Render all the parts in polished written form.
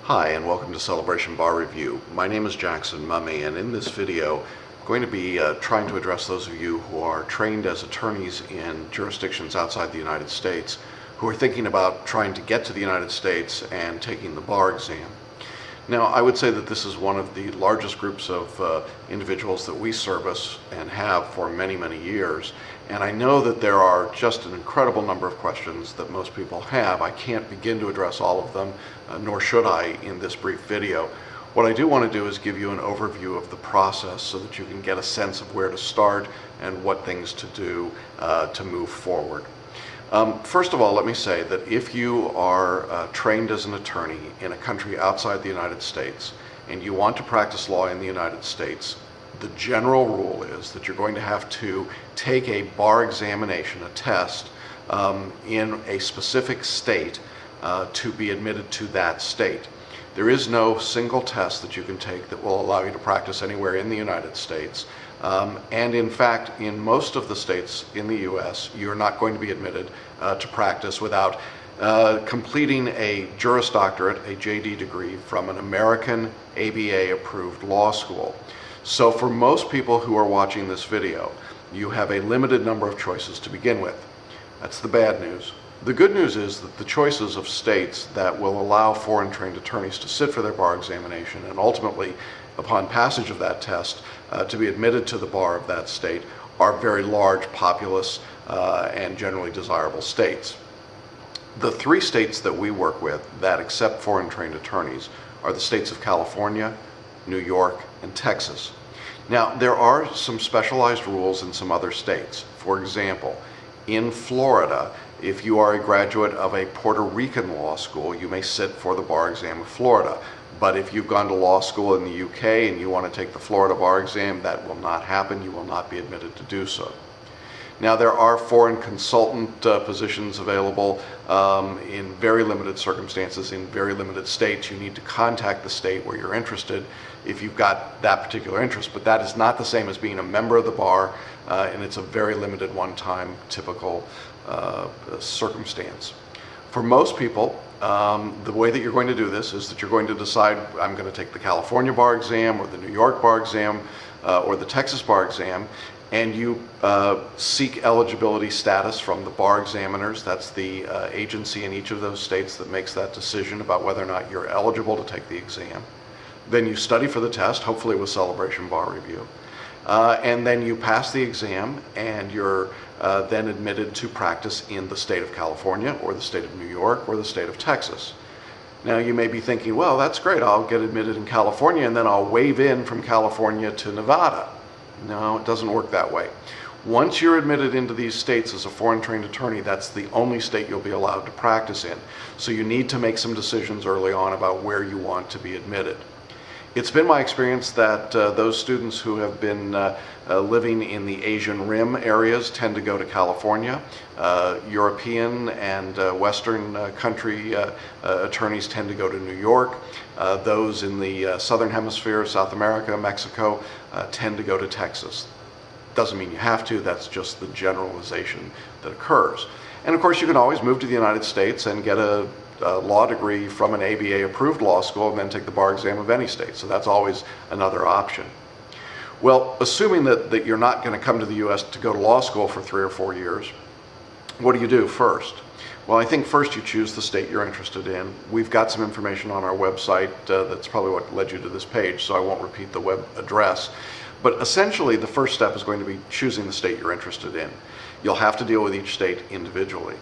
Hi, and welcome to Celebration Bar Review. My name is Jackson Mumey, and in this video I'm going to be trying to address those of you who are trained as attorneys in jurisdictions outside the United States who are thinking about trying to get to the United States and taking the bar exam. Now, I would say that this is one of the largest groups of individuals that we service and have for many, many years. And I know that there are just an incredible number of questions that most people have. I can't begin to address all of them, nor should I in this brief video. What I do want to do is give you an overview of the process so that you can get a sense of where to start and what things to do to move forward. First of all, let me say that if you are trained as an attorney in a country outside the United States and you want to practice law in the United States, the general rule is that you're going to have to take a bar examination, a test, in a specific state to be admitted to that state. There is no single test that you can take that will allow you to practice anywhere in the United States. And in fact, in most of the states in the U.S., you're not going to be admitted to practice without completing a Juris Doctorate, a JD degree, from an American ABA-approved law school. So for most people who are watching this video, you have a limited number of choices to begin with. That's the bad news. The good news is that the choices of states that will allow foreign trained attorneys to sit for their bar examination and ultimately, upon passage of that test, to be admitted to the bar of that state are very large, populous, and generally desirable states. The three states that we work with that accept foreign trained attorneys are the states of California, New York, and Texas. Now, there are some specialized rules in some other states. For example, in Florida, if you are a graduate of a Puerto Rican law school, you may sit for the bar exam of Florida. But if you've gone to law school in the UK and you want to take the Florida bar exam, that will not happen. You will not be admitted to do so. Now, there are foreign consultant positions available in very limited circumstances, in very limited states. You need to contact the state where you're interested if you've got that particular interest, but that is not the same as being a member of the bar, and it's a very limited one-time typical circumstance. For most people, the way that you're going to do this is that you're going to decide, I'm going to take the California bar exam or the New York bar exam or the Texas bar exam, and you seek eligibility status from the bar examiners. That's the agency in each of those states that makes that decision about whether or not you're eligible to take the exam. Then you study for the test, hopefully with Celebration Bar Review. And then you pass the exam, and you're then admitted to practice in the state of California or the state of New York or the state of Texas. Now, you may be thinking, well, that's great, I'll get admitted in California and then I'll wave in from California to Nevada. No, it doesn't work that way. Once you're admitted into these states as a foreign trained attorney, that's the only state you'll be allowed to practice in. So you need to make some decisions early on about where you want to be admitted. It's been my experience that those students who have been living in the Asian Rim areas tend to go to California. European and Western country attorneys tend to go to New York. Those in the Southern Hemisphere, South America, Mexico, tend to go to Texas. Doesn't mean you have to, that's just the generalization that occurs. And of course, you can always move to the United States and get a law degree from an ABA-approved law school and then take the bar exam of any state. So that's always another option. Well, assuming that you're not going to come to the U.S. to go to law school for 3 or 4 years, what do you do first? Well, I think first you choose the state you're interested in. We've got some information on our website that's probably what led you to this page, so I won't repeat the web address. But essentially, the first step is going to be choosing the state you're interested in. You'll have to deal with each state individually.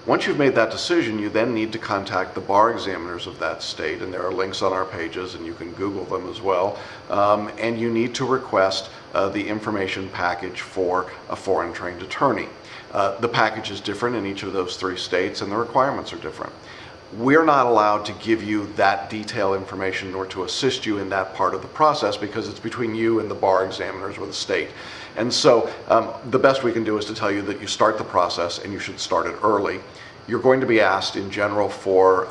Once you've made that decision, you then need to contact the bar examiners of that state, and there are links on our pages, and you can Google them as well, and you need to request the information package for a foreign trained attorney. The package is different in each of those 3 states, and the requirements are different. We're not allowed to give you that detailed information or to assist you in that part of the process because it's between you and the bar examiners or the state. And so the best we can do is to tell you that you start the process and you should start it early. You're going to be asked in general for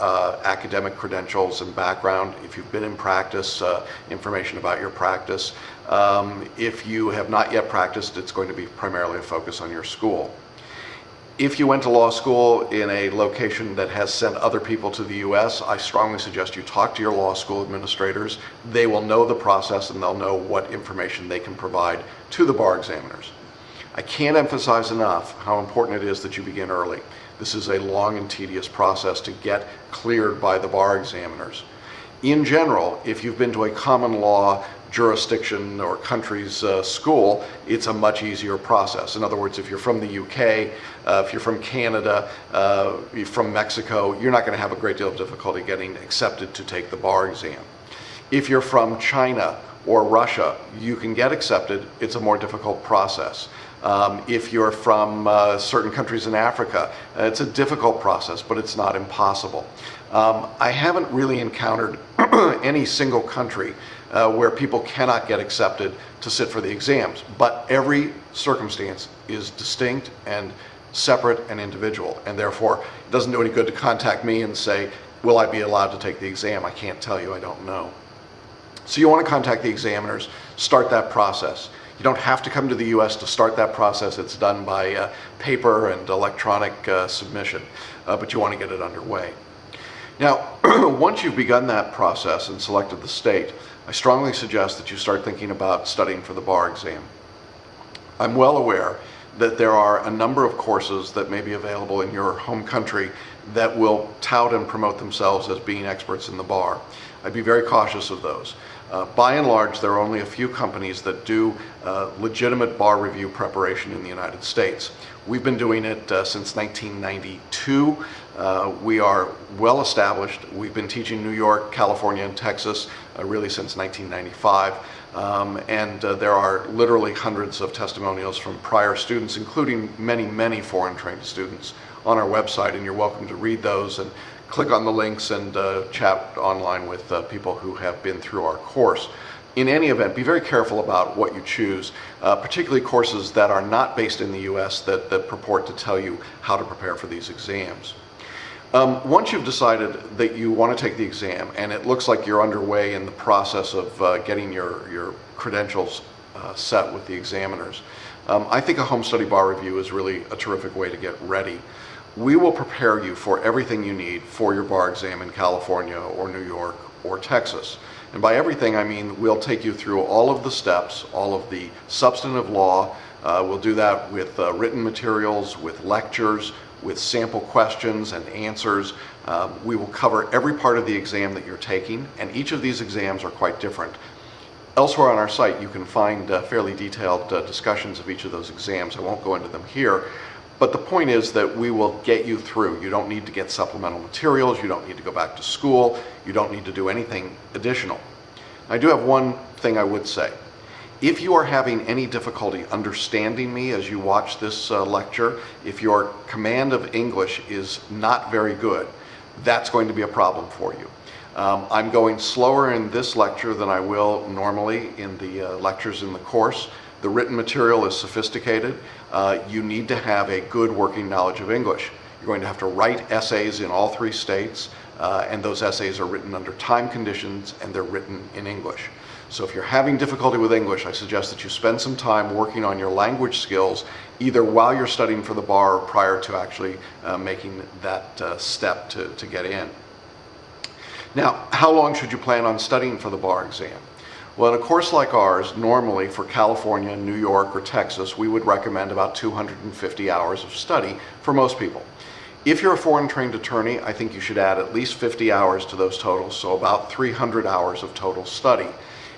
academic credentials and background, if you've been in practice, information about your practice. If you have not yet practiced, it's going to be primarily a focus on your school. If you went to law school in a location that has sent other people to the US, I strongly suggest you talk to your law school administrators. They will know the process and they'll know what information they can provide to the bar examiners. I can't emphasize enough how important it is that you begin early. This is a long and tedious process to get cleared by the bar examiners. In general, if you've been to a common law jurisdiction or country's school, it's a much easier process. In other words, if you're from the UK, if you're from Canada, you're from Mexico, you're not going to have a great deal of difficulty getting accepted to take the bar exam. If you're from China or Russia, you can get accepted. It's a more difficult process. If you're from certain countries in Africa, it's a difficult process, but it's not impossible. I haven't really encountered any single country where people cannot get accepted to sit for the exams, but every circumstance is distinct and separate and individual, and therefore it doesn't do any good to contact me and say, will I be allowed to take the exam? I can't tell you, I don't know. So you want to contact the examiners, start that process. You don't have to come to the US to start that process. It's done by paper and electronic submission, but you want to get it underway. Now, once you've begun that process and selected the state, I strongly suggest that you start thinking about studying for the bar exam. I'm well aware that there are a number of courses that may be available in your home country that will tout and promote themselves as being experts in the bar. I'd be very cautious of those. By and large, there are only a few companies that do legitimate bar review preparation in the United States. We've been doing it since 1992. We are well established. We've been teaching New York, California, and Texas really since 1995. There are literally hundreds of testimonials from prior students, including many foreign trained students, on our website, and you're welcome to read those and click on the links and chat online with people who have been through our course. In any event, be very careful about what you choose, particularly courses that are not based in the US that purport to tell you how to prepare for these exams. Once you've decided that you want to take the exam and it looks like you're underway in the process of getting your credentials set with the examiners, I think a home study bar review is really a terrific way to get ready. We will prepare you for everything you need for your bar exam in California or New York or Texas. And by everything, I mean we'll take you through all of the steps, all of the substantive law. We'll do that with written materials, with lectures, with sample questions and answers. We will cover every part of the exam that you're taking, and each of these exams are quite different. Elsewhere on our site, you can find fairly detailed discussions of each of those exams. I won't go into them here. But the point is that we will get you through. You don't need to get supplemental materials. You don't need to go back to school. You don't need to do anything additional. I do have one thing I would say. If you are having any difficulty understanding me as you watch this lecture, if your command of English is not very good, that's going to be a problem for you. I'm going slower in this lecture than I will normally in the lectures in the course. The written material is sophisticated. You need to have a good working knowledge of English. You're going to have to write essays in all 3 states, and those essays are written under time conditions and they're written in English. So if you're having difficulty with English, I suggest that you spend some time working on your language skills, either while you're studying for the bar or prior to actually making that step to get in. Now, how long should you plan on studying for the bar exam? Well, in a course like ours, normally for California, New York, or Texas, we would recommend about 250 hours of study for most people. If you're a foreign trained attorney, I think you should add at least 50 hours to those totals, so about 300 hours of total study.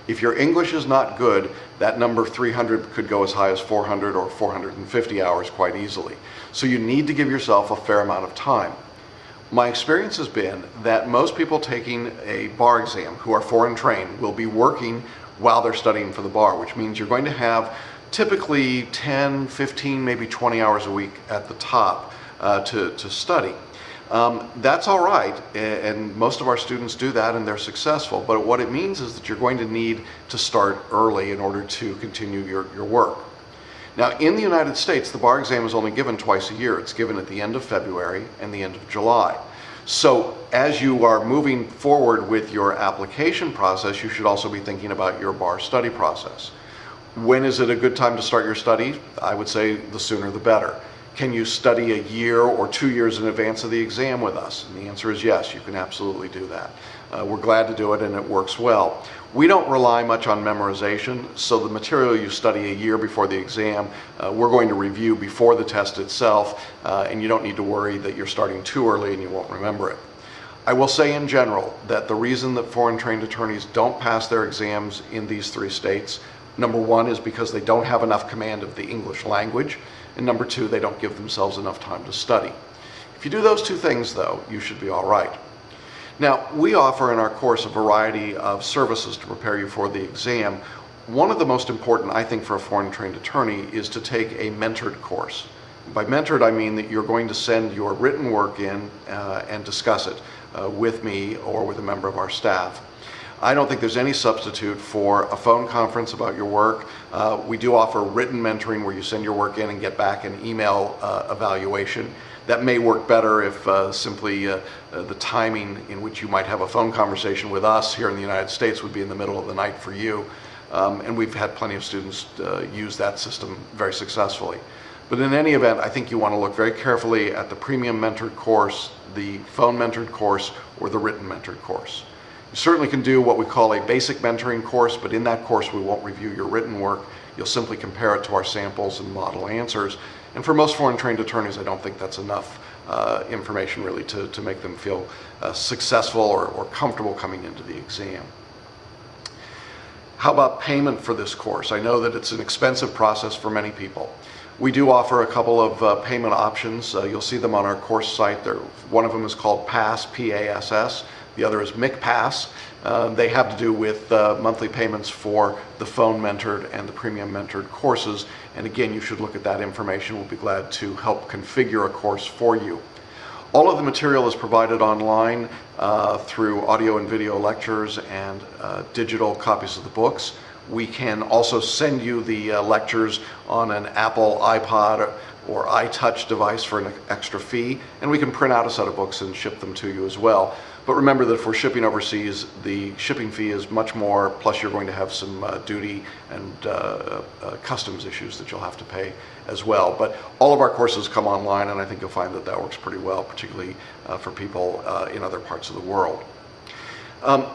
If your English is not good, that number 300 could go as high as 400 or 450 hours quite easily. So you need to give yourself a fair amount of time. My experience has been that most people taking a bar exam who are foreign trained will be working while they're studying for the bar, which means you're going to have typically 10, 15, maybe 20 hours a week at the top to study. That's all right, and most of our students do that and they're successful, but what it means is that you're going to need to start early in order to continue your work. Now, in the United States, the bar exam is only given twice a year. It's given at the end of February and the end of July. So as you are moving forward with your application process, you should also be thinking about your bar study process. When is it a good time to start your study? I would say the sooner the better. Can you study a year or 2 years in advance of the exam with us? And the answer is yes, you can absolutely do that. We're glad to do it, and it works well. We don't rely much on memorization, so the material you study a year before the exam, we're going to review before the test itself, and you don't need to worry that you're starting too early and you won't remember it. I will say in general that the reason that foreign trained attorneys don't pass their exams in these 3 states, number 1 is because they don't have enough command of the English language, and number 2, they don't give themselves enough time to study. If you do those 2 things, though, you should be all right. Now, we offer in our course a variety of services to prepare you for the exam. One of the most important, I think, for a foreign trained attorney is to take a mentored course. By mentored, I mean that you're going to send your written work in and discuss it with me or with a member of our staff. I don't think there's any substitute for a phone conference about your work. We do offer written mentoring where you send your work in and get back an email evaluation. That may work better if simply the timing in which you might have a phone conversation with us here in the United States would be in the middle of the night for you. And we've had plenty of students use that system very successfully. But in any event, I think you want to look very carefully at the premium mentored course, the phone mentored course, or the written mentored course. You certainly can do what we call a basic mentoring course, but in that course we won't review your written work. You'll simply compare it to our samples and model answers. And for most foreign trained attorneys, I don't think that's enough information really to make them feel successful or comfortable coming into the exam. How about payment for this course? I know that it's an expensive process for many people. We do offer a couple of payment options. You'll see them on our course site. One of them is called PASS, P-A-S-S. The other is MICPASS. They have to do with monthly payments for the phone mentored and the premium mentored courses. And again, you should look at that information. We'll be glad to help configure a course for you. All of the material is provided online through audio and video lectures and digital copies of the books. We can also send you the lectures on an Apple iPod or iTouch device for an extra fee, and we can print out a set of books and ship them to you as well. But remember that if we're shipping overseas, the shipping fee is much more, plus you're going to have some duty and customs issues that you'll have to pay as well. But all of our courses come online, and I think you'll find that that works pretty well, particularly for people in other parts of the world.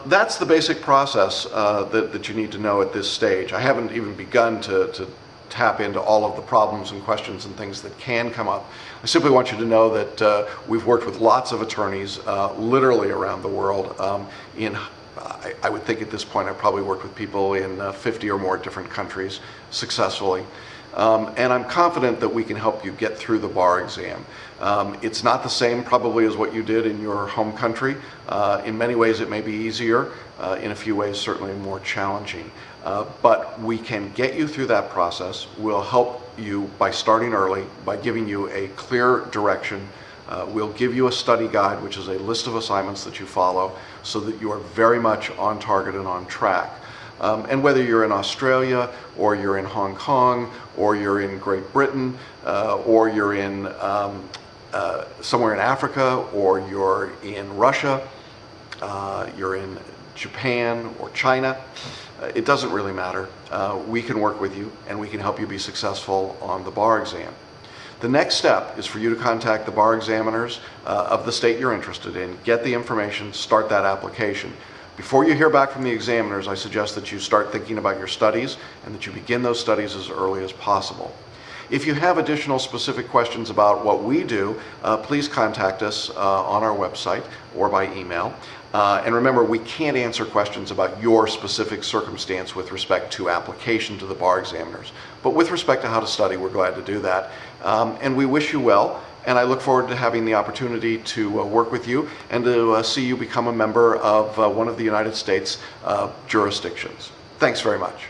That's the basic process that you need to know at this stage. I haven't even begun to tap into all of the problems and questions and things that can come up. I simply want you to know that we've worked with lots of attorneys literally around the world. I would think at this point I've probably worked with people in 50 or more different countries successfully. And I'm confident that we can help you get through the bar exam. It's not the same probably as what you did in your home country. In many ways it may be easier, in a few ways certainly more challenging. But we can get you through that process. We'll help you by starting early, by giving you a clear direction. We'll give you a study guide, which is a list of assignments that you follow so that you are very much on target and on track. And whether you're in Australia, or you're in Hong Kong, or you're in Great Britain, or you're in somewhere in Africa, or you're in Russia, you're in Japan or China, it doesn't really matter. We can work with you and we can help you be successful on the bar exam. The next step is for you to contact the bar examiners of the state you're interested in, get the information, start that application. Before you hear back from the examiners, I suggest that you start thinking about your studies and that you begin those studies as early as possible. If you have additional specific questions about what we do, please contact us on our website or by email. And remember, we can't answer questions about your specific circumstance with respect to application to the bar examiners. But with respect to how to study, we're glad to do that. And we wish you well. And I look forward to having the opportunity to work with you and to see you become a member of one of the United States jurisdictions. Thanks very much.